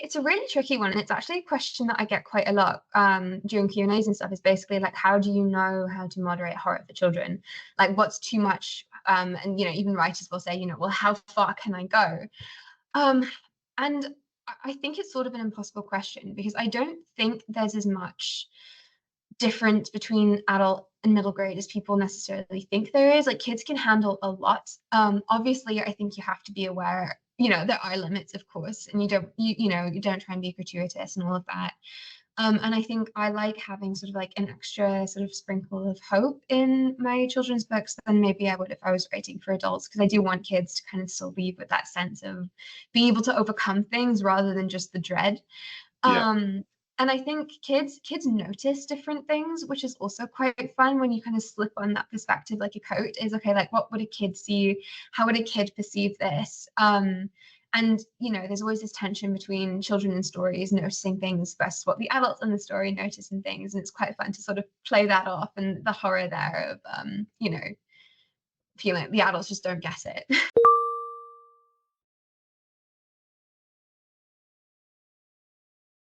It's a really tricky one, and it's actually a question that I get quite a lot during Q&As and stuff, is basically like, how do you know how to moderate horror for children? Like, what's too much? And, you know, even writers will say, you know, well, how far can I go? And I think it's sort of an impossible question, because I don't think there's as much difference between adult and middle grade as people necessarily think there is. Like, kids can handle a lot. Obviously, I think you have to be aware, you know, there are limits, of course, and you don't try and be gratuitous and all of that. And I think I like having sort of like an extra sort of sprinkle of hope in my children's books than maybe I would if I was writing for adults, because I do want kids to kind of still leave with that sense of being able to overcome things rather than just the dread. Yeah. And I think kids notice different things, which is also quite fun when you kind of slip on that perspective, like a coat is, okay, like what would a kid see? How would a kid perceive this? And, you know, there's always this tension between children and stories noticing things versus what the adults in the story notice in things. And it's quite fun to sort of play that off, and the horror there of, you know, feeling the adults just don't get it.